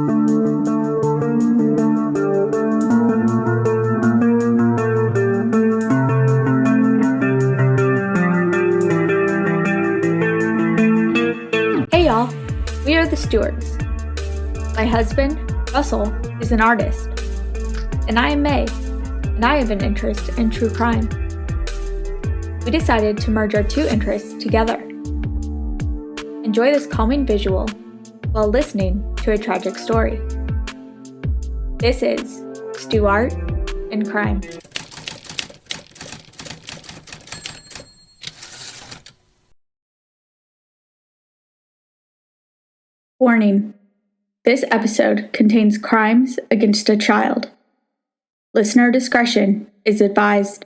Hey y'all, we are the Stewarts. My husband, Russell, is an artist, and I am May, and I have an interest in true crime. We decided to merge our two interests together. Enjoy this calming visual while listening to a tragic story. This is Stu Art and Crime. Warning: this episode contains crimes against a child. Listener discretion is advised.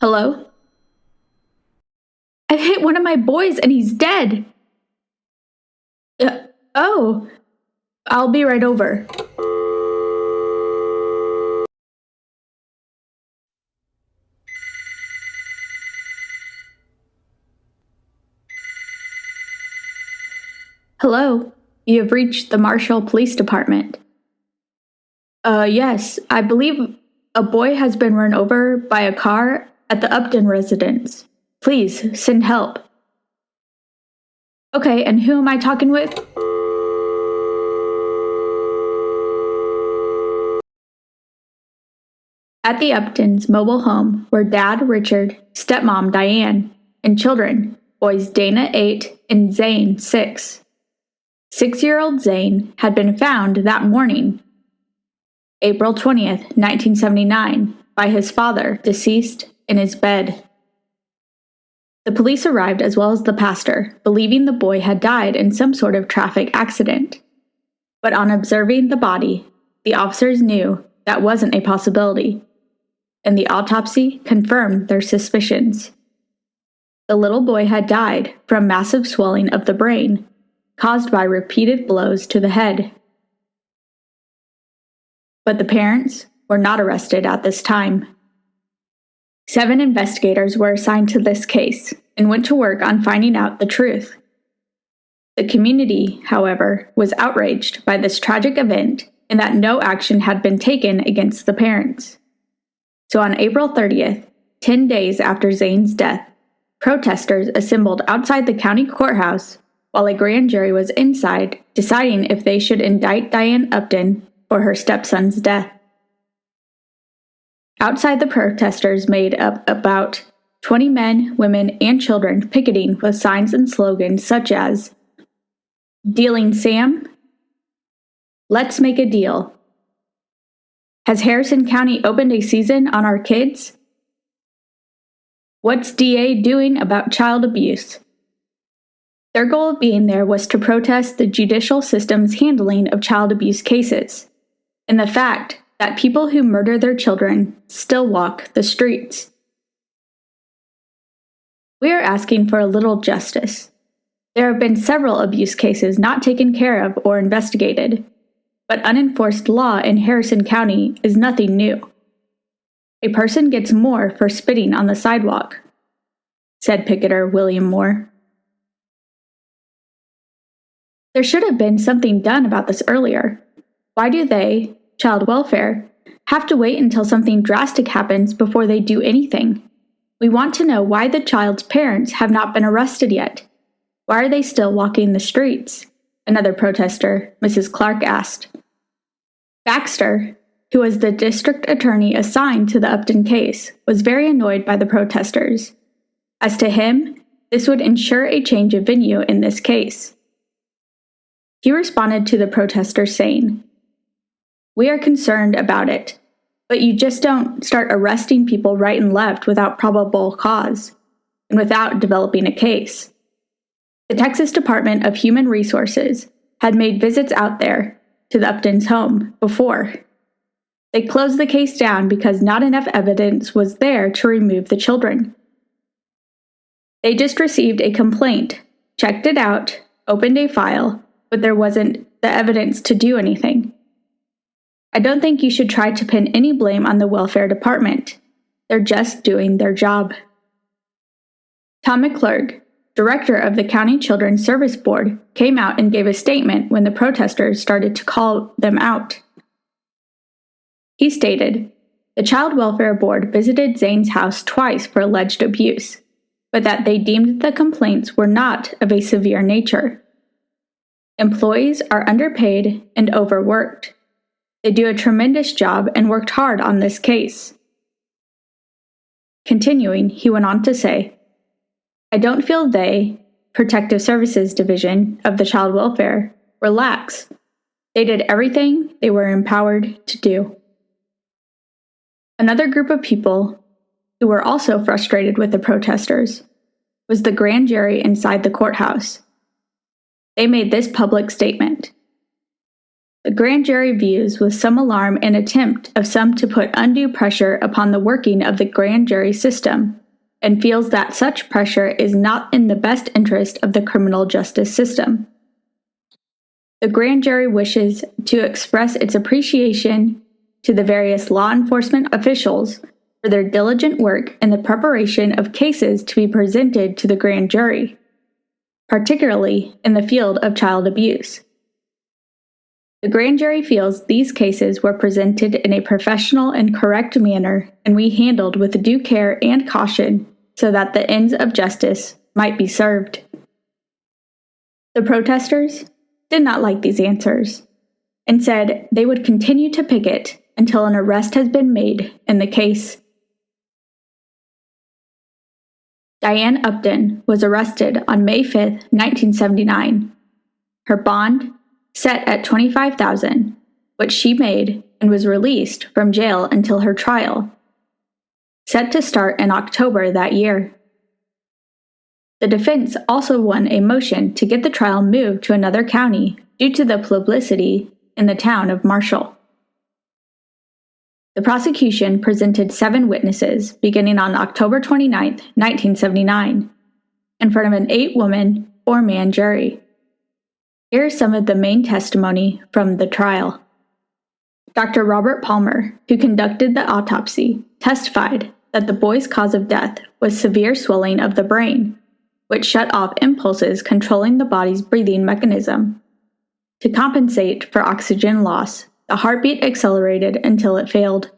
Hello? I've hit one of my boys and he's dead. Oh, I'll be right over. Hello, you have reached the Marshall Police Department. Yes, I believe a boy has been run over by a car at the Upton residence. Please, send help. Okay, and who am I talking with? At the Uptons' mobile home were Dad, Richard, stepmom, Diane, and children, boys Dana, 8, and Zane, 6. 6-year-old Zane had been found that morning, April 20th, 1979, by his father, deceased, in his bed. The police arrived as well as the pastor, believing the boy had died in some sort of traffic accident. But on observing the body, the officers knew that wasn't a possibility, and the autopsy confirmed their suspicions. The little boy had died from massive swelling of the brain, caused by repeated blows to the head. But the parents were not arrested at this time. 7 investigators were assigned to this case and went to work on finding out the truth. The community, however, was outraged by this tragic event and that no action had been taken against the parents. So on April 30th, 10 days after Zane's death, protesters assembled outside the county courthouse while a grand jury was inside deciding if they should indict Diane Upton for her stepson's death. Outside, the protesters made up about 20 men, women, and children picketing with signs and slogans such as, "Dealing Sam," "Let's make a deal," "Has Harrison County opened a season on our kids?" "What's DA doing about child abuse?" Their goal of being there was to protest the judicial system's handling of child abuse cases, and the fact that people who murder their children still walk the streets. We are asking for a little justice. There have been several abuse cases not taken care of or investigated, but unenforced law in Harrison County is nothing new. A person gets more for spitting on the sidewalk, said picketer William Moore. There should have been something done about this earlier. Why do they, child welfare, have to wait until something drastic happens before they do anything? We want to know why the child's parents have not been arrested yet. Why are they still walking the streets? Another protester, Mrs. Clark, asked. Baxter, who was the district attorney assigned to the Upton case, was very annoyed by the protesters. As to him, this would ensure a change of venue in this case. He responded to the protesters saying, "We are concerned about it, but you just don't start arresting people right and left without probable cause, and without developing a case." The Texas Department of Human Resources had made visits out there to the Upton's home before. They closed the case down because not enough evidence was there to remove the children. They just received a complaint, checked it out, opened a file, but there wasn't the evidence to do anything. I don't think you should try to pin any blame on the welfare department. They're just doing their job. Tom McClurg, director of the County Children's Service Board, came out and gave a statement when the protesters started to call them out. He stated, "The Child Welfare Board visited Zane's house twice for alleged abuse, but that they deemed the complaints were not of a severe nature. Employees are underpaid and overworked. They do a tremendous job and worked hard on this case." Continuing, he went on to say, "I don't feel they, Protective Services Division of the Child Welfare, were lax. They did everything they were empowered to do." Another group of people who were also frustrated with the protesters was the grand jury inside the courthouse. They made this public statement. The grand jury views with some alarm an attempt of some to put undue pressure upon the working of the grand jury system, and feels that such pressure is not in the best interest of the criminal justice system. The grand jury wishes to express its appreciation to the various law enforcement officials for their diligent work in the preparation of cases to be presented to the grand jury, particularly in the field of child abuse. The grand jury feels these cases were presented in a professional and correct manner, and we handled with due care and caution so that the ends of justice might be served. The protesters did not like these answers and said they would continue to picket until an arrest has been made in the case. Diane Upton was arrested on May 5, 1979. Her bond, set at $25,000, which she made and was released from jail until her trial, set to start in October that year. The defense also won a motion to get the trial moved to another county due to the publicity in the town of Marshall. The prosecution presented 7 witnesses beginning on October 29, 1979, in front of an 8-woman, 4-man jury. Here is some of the main testimony from the trial. Dr. Robert Palmer, who conducted the autopsy, testified that the boy's cause of death was severe swelling of the brain, which shut off impulses controlling the body's breathing mechanism. To compensate for oxygen loss, the heartbeat accelerated until it failed.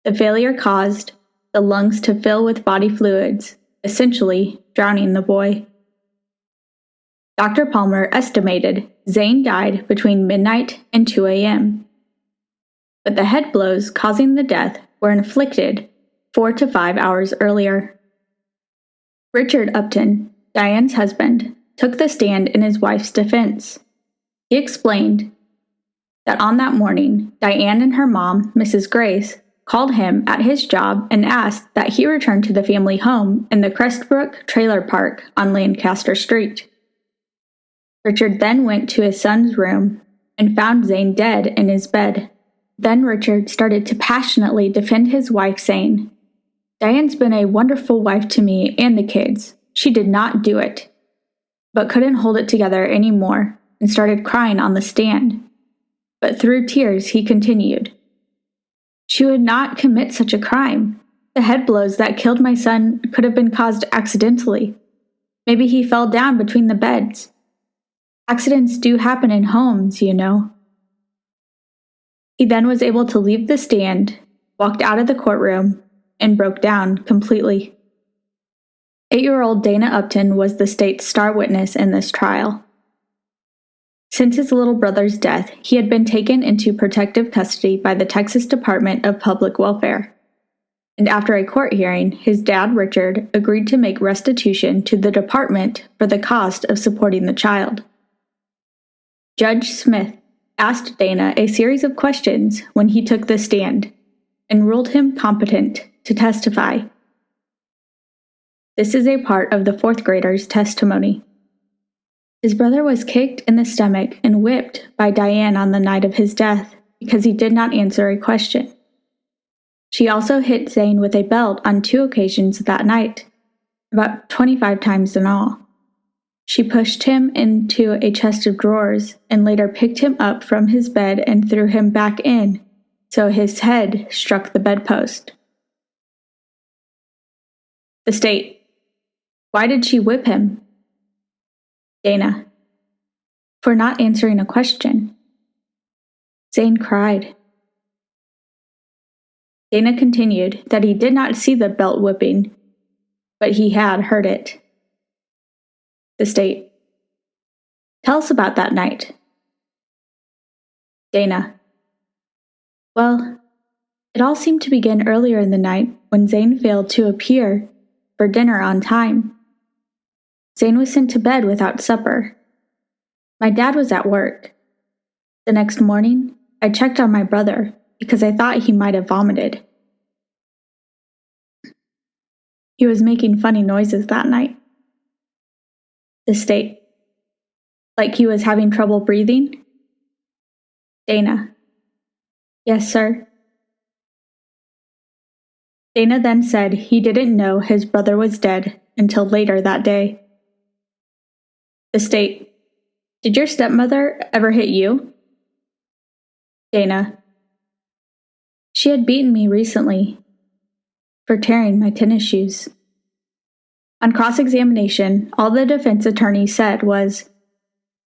The failure caused the lungs to fill with body fluids, essentially drowning the boy. Dr. Palmer estimated Zane died between midnight and 2 a.m., but the head blows causing the death were inflicted 4 to 5 hours earlier. Richard Upton, Diane's husband, took the stand in his wife's defense. He explained that on that morning, Diane and her mom, Mrs. Grace, called him at his job and asked that he return to the family home in the Crestbrook Trailer Park on Lancaster Street. Richard then went to his son's room and found Zane dead in his bed. Then Richard started to passionately defend his wife, saying, "Diane's been a wonderful wife to me and the kids. She did not do it," but couldn't hold it together anymore and started crying on the stand. But through tears, he continued, "She would not commit such a crime. The head blows that killed my son could have been caused accidentally. Maybe he fell down between the beds. Accidents do happen in homes, you know." He then was able to leave the stand, walked out of the courtroom, and broke down completely. 8-year-old Dana Upton was the state's star witness in this trial. Since his little brother's death, he had been taken into protective custody by the Texas Department of Public Welfare. And after a court hearing, his dad, Richard, agreed to make restitution to the department for the cost of supporting the child. Judge Smith asked Dana a series of questions when he took the stand and ruled him competent to testify. This is a part of the 4th grader's testimony. His brother was kicked in the stomach and whipped by Diane on the night of his death because he did not answer a question. She also hit Zane with a belt on 2 occasions that night, about 25 times in all. She pushed him into a chest of drawers and later picked him up from his bed and threw him back in, so his head struck the bedpost. The state. Why did she whip him? Dana. For not answering a question. Zane cried. Dana continued that he did not see the belt whipping, but he had heard it. The state. Tell us about that night. Dana. Well, it all seemed to begin earlier in the night when Zane failed to appear for dinner on time. Zane was sent to bed without supper. My dad was at work. The next morning, I checked on my brother because I thought he might have vomited. He was making funny noises that night. The state. Like he was having trouble breathing? Dana. Yes, sir. Dana then said he didn't know his brother was dead until later that day. The state. Did your stepmother ever hit you? Dana. She had beaten me recently for tearing my tennis shoes. On cross-examination, all the defense attorney said was,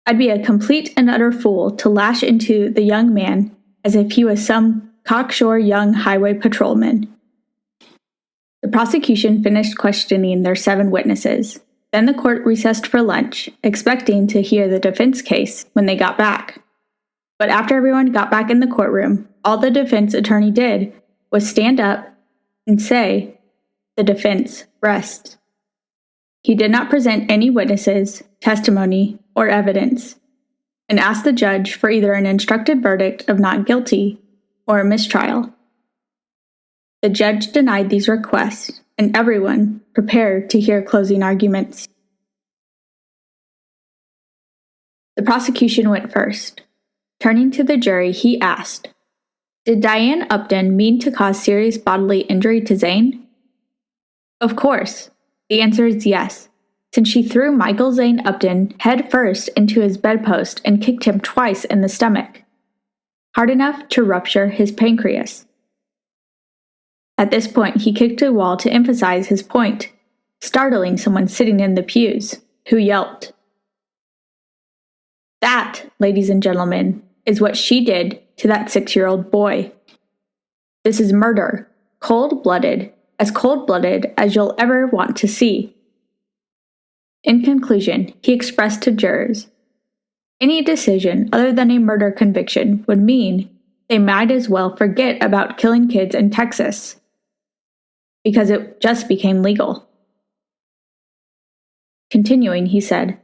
I'd be a complete and utter fool to lash into the young man as if he was some cocksure young highway patrolman. The prosecution finished questioning their 7 witnesses. Then the court recessed for lunch, expecting to hear the defense case when they got back. But after everyone got back in the courtroom, all the defense attorney did was stand up and say, the defense rests. He did not present any witnesses, testimony, or evidence, and asked the judge for either an instructed verdict of not guilty or a mistrial. The judge denied these requests, and everyone prepared to hear closing arguments. The prosecution went first. Turning to the jury, he asked, Did Diane Upton mean to cause serious bodily injury to Zane? Of course. The answer is yes, since she threw Michael Zane Upton head first into his bedpost and kicked him twice in the stomach, hard enough to rupture his pancreas. At this point, he kicked a wall to emphasize his point, startling someone sitting in the pews, who yelped. That, ladies and gentlemen, is what she did to that 6-year-old boy. This is murder, cold-blooded as you'll ever want to see. In conclusion, he expressed to jurors, any decision other than a murder conviction would mean they might as well forget about killing kids in Texas, because it just became legal. Continuing, he said,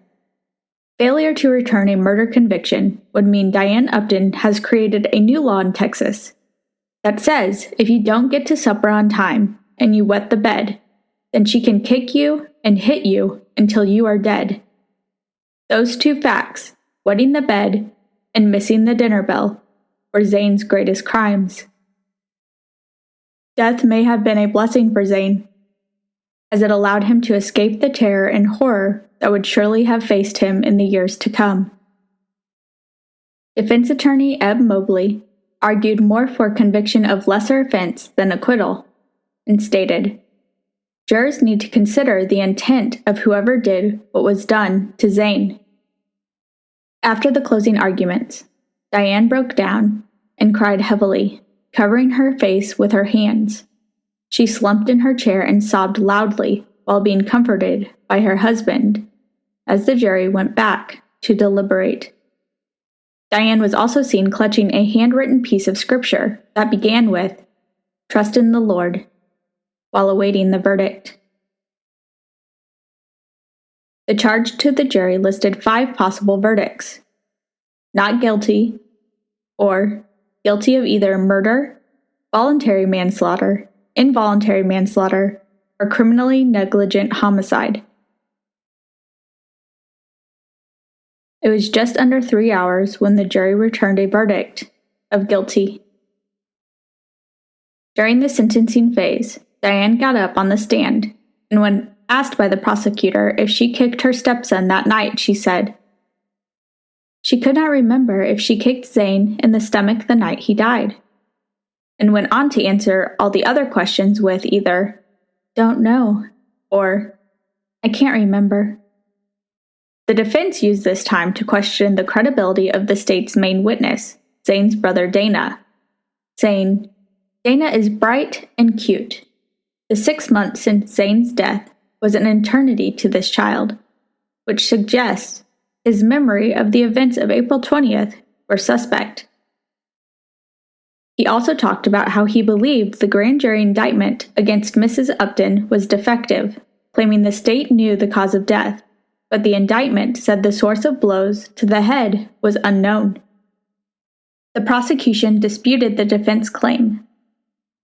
failure to return a murder conviction would mean Diane Upton has created a new law in Texas that says if you don't get to supper on time and you wet the bed, then she can kick you and hit you until you are dead. Those 2 facts, wetting the bed and missing the dinner bell, were Zane's greatest crimes. Death may have been a blessing for Zane, as it allowed him to escape the terror and horror that would surely have faced him in the years to come. Defense attorney Eb Mobley argued more for conviction of lesser offense than acquittal, and stated, jurors need to consider the intent of whoever did what was done to Zane. After the closing arguments, Diane broke down and cried heavily, covering her face with her hands. She slumped in her chair and sobbed loudly while being comforted by her husband as the jury went back to deliberate. Diane was also seen clutching a handwritten piece of scripture that began with, Trust in the Lord, while awaiting the verdict. The charge to the jury listed 5 possible verdicts: not guilty, or guilty of either murder, voluntary manslaughter, involuntary manslaughter, or criminally negligent homicide. It was just under 3 hours when the jury returned a verdict of guilty. During the sentencing phase, Diane got up on the stand, and when asked by the prosecutor if she kicked her stepson that night, she said she could not remember if she kicked Zane in the stomach the night he died, and went on to answer all the other questions with either, "Don't know," or, "I can't remember." The defense used this time to question the credibility of the state's main witness, Zane's brother Dana, saying, "Dana is bright and cute. The 6 months since Zane's death was an eternity to this child," which suggests his memory of the events of April 20th were suspect. He also talked about how he believed the grand jury indictment against Mrs. Upton was defective, claiming the state knew the cause of death, but the indictment said the source of blows to the head was unknown. The prosecution disputed the defense claim,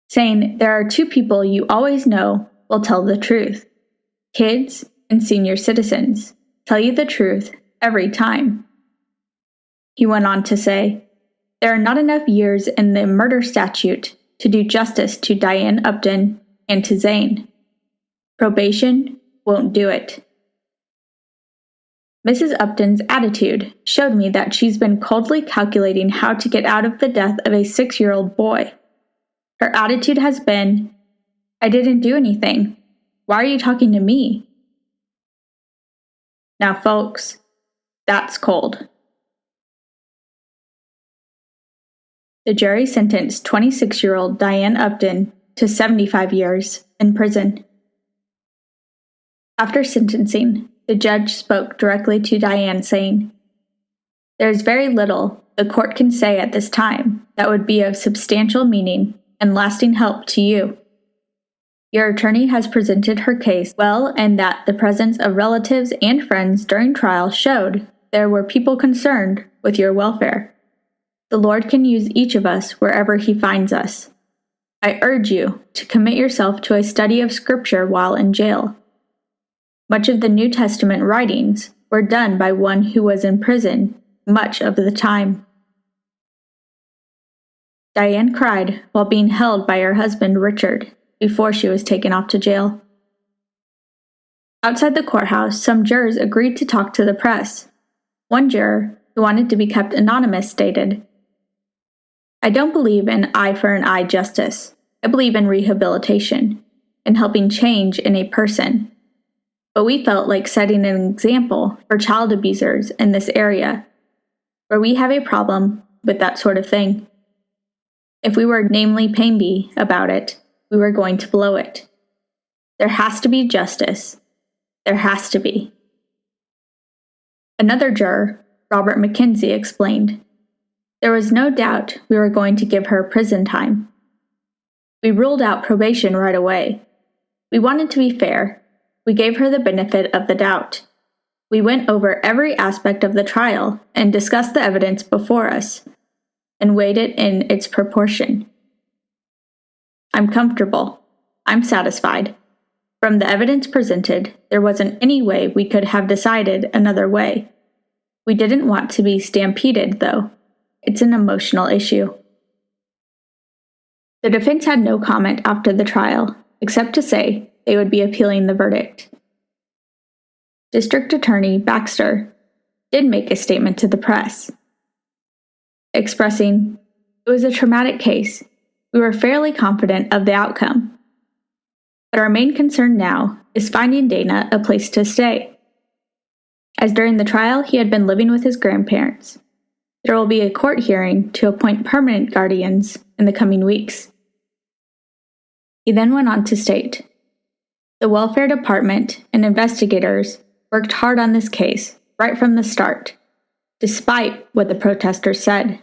saying there are 2 people you always know will tell the truth. Kids and senior citizens tell you the truth every time. He went on to say, there are not enough years in the murder statute to do justice to Diane Upton and to Zane. Probation won't do it. Mrs. Upton's attitude showed me that she's been coldly calculating how to get out of the death of a 6-year-old boy. Her attitude has been, "I didn't do anything. Why are you talking to me?" Now, folks, that's cold. The jury sentenced 26-year-old Diane Upton to 75 years in prison. After sentencing, the judge spoke directly to Diane, saying, "There is very little the court can say at this time that would be of substantial meaning and lasting help to you. Your attorney has presented her case well, and that the presence of relatives and friends during trial showed there were people concerned with your welfare. The Lord can use each of us wherever He finds us. I urge you to commit yourself to a study of Scripture while in jail. Much of the New Testament writings were done by one who was in prison much of the time." Diane cried while being held by her husband Richard before she was taken off to jail. Outside the courthouse, some jurors agreed to talk to the press. One juror, who wanted to be kept anonymous, stated, "I don't believe in eye for an eye justice. I believe in rehabilitation, and helping change in a person. But we felt like setting an example for child abusers in this area, where we have a problem with that sort of thing. If we were namely painby about it, we were going to blow it. There has to be justice. There has to be." Another juror, Robert McKenzie, explained, "There was no doubt we were going to give her prison time. We ruled out probation right away. We wanted to be fair. We gave her the benefit of the doubt. We went over every aspect of the trial and discussed the evidence before us, and weighed it in its proportion. I'm comfortable. I'm satisfied. From the evidence presented, there wasn't any way we could have decided another way. We didn't want to be stampeded, though. It's an emotional issue." The defense had no comment after the trial, except to say they would be appealing the verdict. District Attorney Baxter did make a statement to the press, expressing, "It was a traumatic case. We were fairly confident of the outcome. But our main concern now is finding Dana a place to stay, as during the trial he had been living with his grandparents. There will be a court hearing to appoint permanent guardians in the coming weeks." He then went on to state, "The welfare department and investigators worked hard on this case right from the start, despite what the protesters said."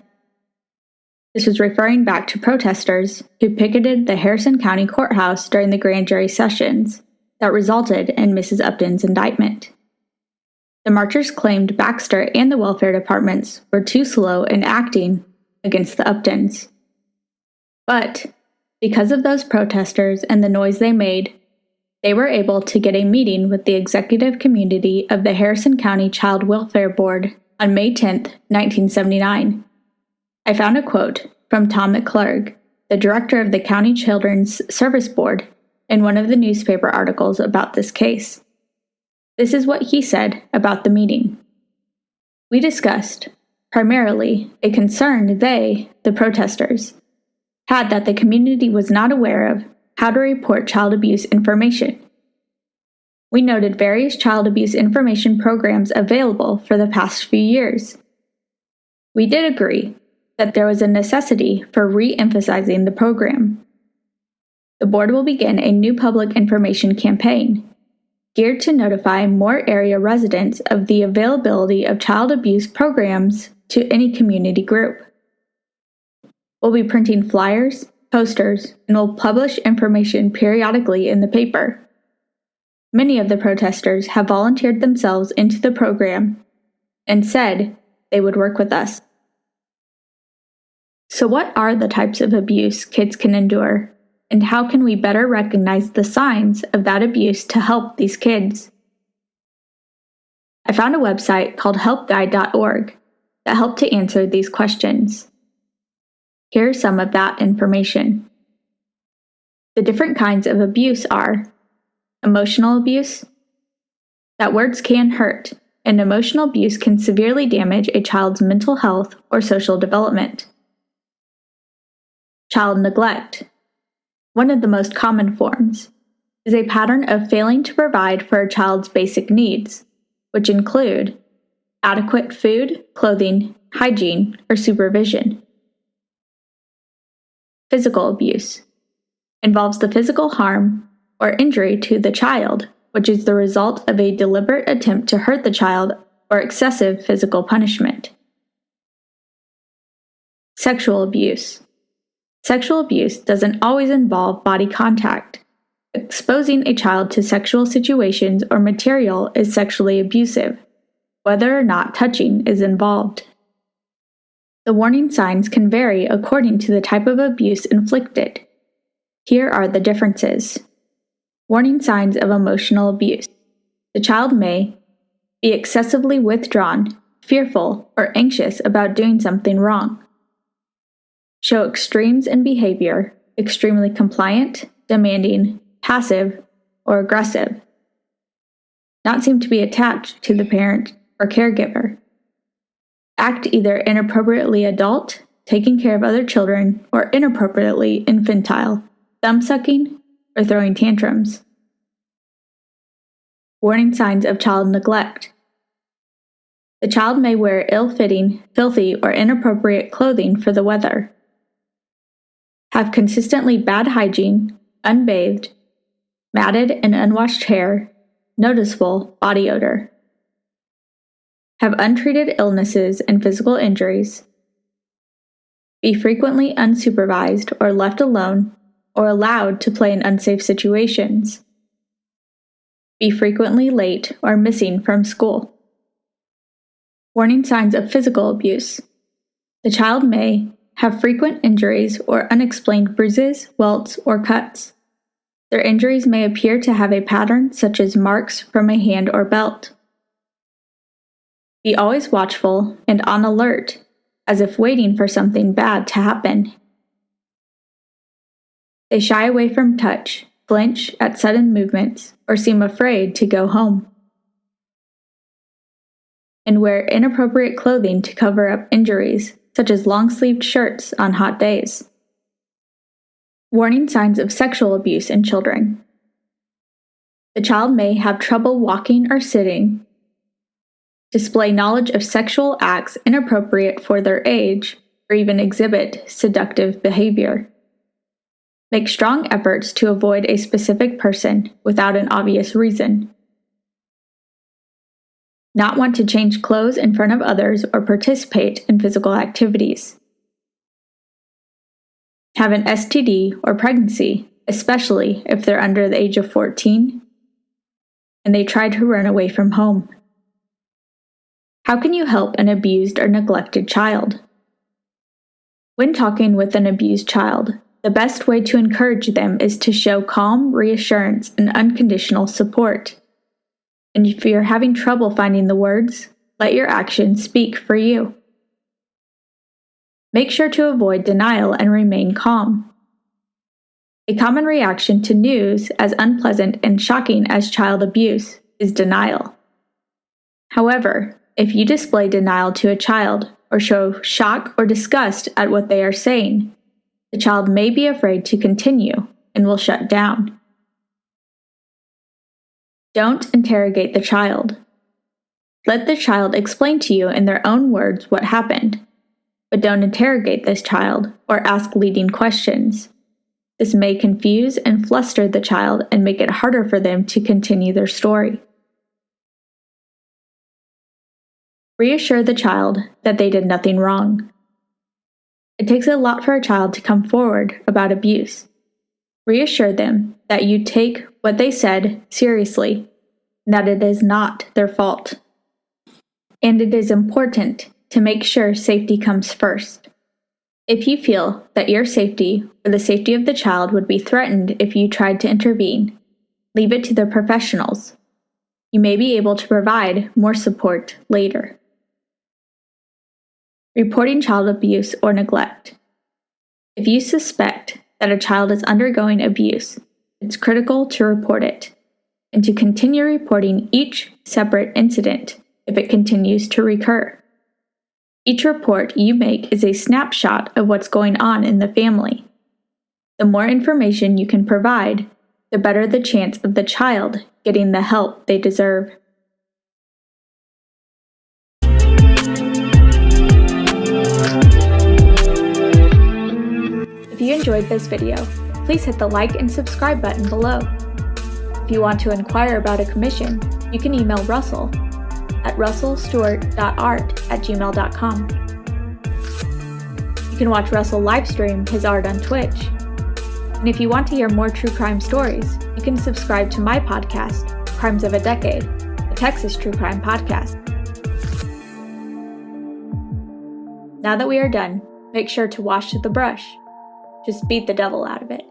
This was referring back to protesters who picketed the Harrison County Courthouse during the grand jury sessions that resulted in Mrs. Upton's indictment. The marchers claimed Baxter and the welfare departments were too slow in acting against the Uptons. But because of those protesters and the noise they made, they were able to get a meeting with the executive community of the Harrison County Child Welfare Board on May 10, 1979. I found a quote from Tom McClurg, the director of the County Children's Service Board, in one of the newspaper articles about this case. This is what he said about the meeting. We discussed, primarily, a concern they, the protesters, had that the community was not aware of how to report child abuse information. We noted various child abuse information programs available for the past few years. We did agree that there was a necessity for re-emphasizing the program. The board will begin a new public information campaign geared to notify more area residents of the availability of child abuse programs to any community group. We'll be printing flyers, posters, and will publish information periodically in the paper. Many of the protesters have volunteered themselves into the program and said they would work with us. So what are the types of abuse kids can endure, and how can we better recognize the signs of that abuse to help these kids? I found a website called helpguide.org that helped to answer these questions. Here's some of that information. The different kinds of abuse are emotional abuse. That words can hurt, and emotional abuse can severely damage a child's mental health or social development. Child neglect. One of the most common forms is a pattern of failing to provide for a child's basic needs, which include adequate food, clothing, hygiene, or supervision. Physical abuse involves the physical harm or injury to the child, which is the result of a deliberate attempt to hurt the child or excessive physical punishment. Sexual abuse. Sexual abuse doesn't always involve body contact. Exposing a child to sexual situations or material is sexually abusive, whether or not touching is involved. The warning signs can vary according to the type of abuse inflicted. Here are the differences. Warning signs of emotional abuse. The child may be excessively withdrawn, fearful, or anxious about doing something wrong. Show extremes in behavior, extremely compliant, demanding, passive, or aggressive. Not seem to be attached to the parent or caregiver. Act either inappropriately adult, taking care of other children, or inappropriately infantile, thumb-sucking, or throwing tantrums. Warning signs of child neglect. The child may wear ill-fitting, filthy, or inappropriate clothing for the weather. Have consistently bad hygiene, unbathed, matted and unwashed hair, noticeable body odor. Have untreated illnesses and physical injuries. Be frequently unsupervised or left alone or allowed to play in unsafe situations. Be frequently late or missing from school. Warning signs of physical abuse. The child may have frequent injuries or unexplained bruises, welts, or cuts. Their injuries may appear to have a pattern such as marks from a hand or belt. Be always watchful and on alert, as if waiting for something bad to happen. They shy away from touch, flinch at sudden movements, or seem afraid to go home. And wear inappropriate clothing to cover up injuries, such as long-sleeved shirts on hot days. Warning signs of sexual abuse in children. The child may have trouble walking or sitting, display knowledge of sexual acts inappropriate for their age, or even exhibit seductive behavior. Make strong efforts to avoid a specific person without an obvious reason. Not want to change clothes in front of others or participate in physical activities. Have an STD or pregnancy, especially if they're under the age of 14, and they try to run away from home. How can you help an abused or neglected child? When talking with an abused child, the best way to encourage them is to show calm reassurance and unconditional support. And if you're having trouble finding the words, let your actions speak for you. Make sure to avoid denial and remain calm. A common reaction to news as unpleasant and shocking as child abuse is denial. However, if you display denial to a child or show shock or disgust at what they are saying, the child may be afraid to continue and will shut down. Don't interrogate the child. Let the child explain to you in their own words what happened, but don't interrogate this child or ask leading questions. This may confuse and fluster the child and make it harder for them to continue their story. Reassure the child that they did nothing wrong. It takes a lot for a child to come forward about abuse. Reassure them that you take what they said seriously, and that it is not their fault. And it is important to make sure safety comes first. If you feel that your safety or the safety of the child would be threatened if you tried to intervene, leave it to the professionals. You may be able to provide more support later. Reporting child abuse or neglect. If you suspect that a child is undergoing abuse, it's critical to report it and to continue reporting each separate incident if it continues to recur. Each report you make is a snapshot of what's going on in the family. The more information you can provide, the better the chance of the child getting the help they deserve. If you enjoyed this video, please hit the like and subscribe button below. If you want to inquire about a commission, you can email Russell at russellstewart.art@gmail.com. You can watch Russell livestream his art on Twitch. And if you want to hear more true crime stories, you can subscribe to my podcast, Crimes of a Decade, a Texas true crime podcast. Now that we are done, make sure to wash the brush. Just beat the devil out of it.